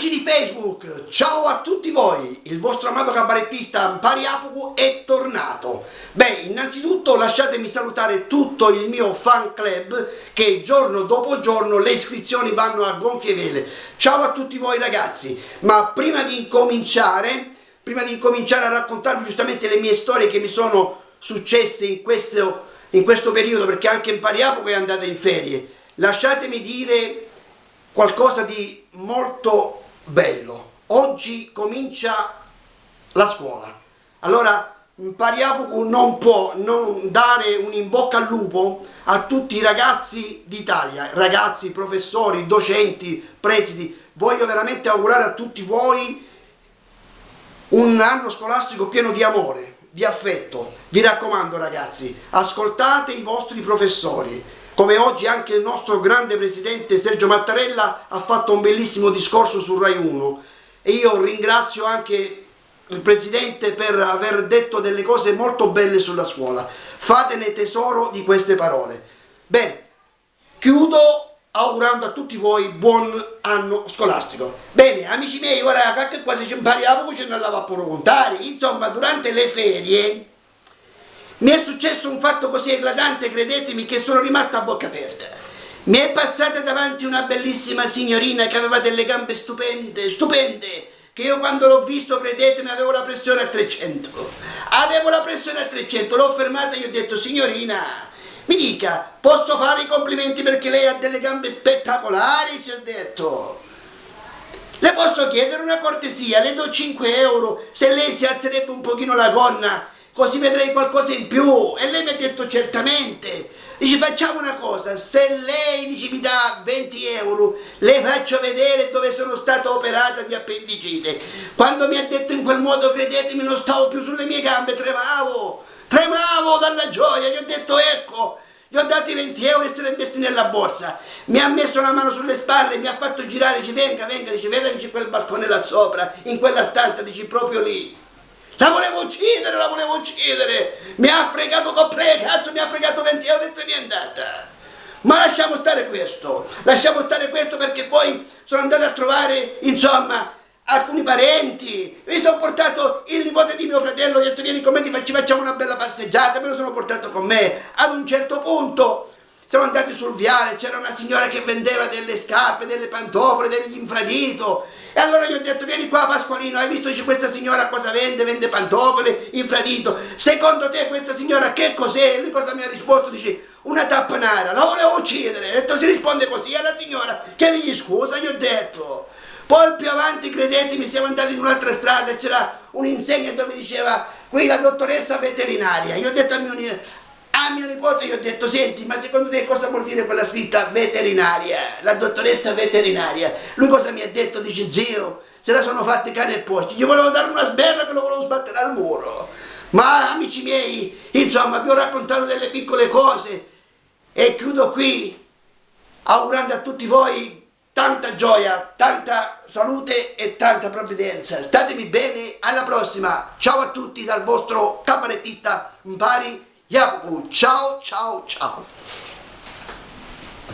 Amici di Facebook, ciao a tutti voi, il vostro amato cabarettista Mpari Apuku è tornato. Beh, innanzitutto lasciatemi salutare tutto il mio fan club che giorno dopo giorno le iscrizioni vanno a gonfie vele. Ciao a tutti voi ragazzi, ma prima di incominciare a raccontarvi giustamente le mie storie che mi sono successe in questo periodo, perché anche Mpari Apuku è andata in ferie, lasciatemi dire qualcosa di molto bello. Oggi comincia la scuola. Allora Mpari Apuku non può non dare un in bocca al lupo a tutti i ragazzi d'Italia, ragazzi, professori, docenti, presidi. Voglio veramente augurare a tutti voi un anno scolastico pieno di amore, di affetto. Vi raccomando ragazzi, ascoltate i vostri professori. Come oggi anche il nostro grande presidente Sergio Mattarella ha fatto un bellissimo discorso su Rai 1 e io ringrazio anche il presidente per aver detto delle cose molto belle sulla scuola. Fatene tesoro di queste parole. Bene, chiudo augurando a tutti voi buon anno scolastico. Bene, amici miei, ora che quasi ci impariamo, poi ce ne andava a pure contare. Insomma, durante le ferie mi è successo un fatto così eclatante, credetemi, che sono rimasta a bocca aperta. Mi è passata davanti una bellissima signorina che aveva delle gambe stupende, che io quando l'ho visto, credetemi, avevo la pressione a 300. L'ho fermata e gli ho detto: signorina, mi dica, posso fare i complimenti perché lei ha delle gambe spettacolari? Ci ha detto. Le posso chiedere una cortesia? Le do 5 euro se lei si alzerebbe un pochino la gonna, così vedrei qualcosa in più. E lei mi ha detto certamente. Dice: facciamo una cosa, se lei mi dà 20 euro, le faccio vedere dove sono stata operata di appendicite. Quando mi ha detto in quel modo, credetemi, non stavo più sulle mie gambe, tremavo dalla gioia. Gli ho detto: ecco, gli ho dato i 20 euro e se li ha messi nella borsa. Mi ha messo la mano sulle spalle, mi ha fatto girare, dice: venga, dice, veda, dice, quel balcone là sopra, in quella stanza, dice, proprio lì. La volevo uccidere, mi ha fregato cazzo, mi ha fregato 20 euro e se n'è andata. Ma lasciamo stare questo perché poi sono andato a trovare, insomma, alcuni parenti. Mi sono portato il nipote di mio fratello, gli ho detto: vieni con me, ci facciamo una bella passeggiata. Me lo sono portato con me. Ad un certo punto siamo andati sul viale, c'era una signora che vendeva delle scarpe, delle pantofole, degli infradito. E allora gli ho detto: vieni qua Pasqualino, hai visto, dice, questa signora cosa vende? Vende pantofole, infradito. Secondo te questa signora che cos'è? Lui cosa mi ha risposto? Dice: una tappanara. La volevo uccidere. Ho detto: si risponde così alla signora? Chiedegli scusa, gli ho detto. Poi più avanti, credetemi, siamo andati in un'altra strada e c'era un'insegna dove diceva: qui la dottoressa veterinaria. Io ho detto a mio nipote, gli ho detto: senti, ma secondo te cosa vuol dire quella scritta veterinaria? La dottoressa veterinaria. Lui cosa mi ha detto? Dice: zio, se la sono fatte cane e porci. Gli volevo dare una sberla che lo volevo sbattere al muro. Ma amici miei, insomma, vi ho raccontato delle piccole cose e chiudo qui augurando a tutti voi tanta gioia, tanta salute e tanta provvidenza. Statemi bene, alla prossima. Ciao a tutti dal vostro cabarettista Mpari Apuku. Ciao.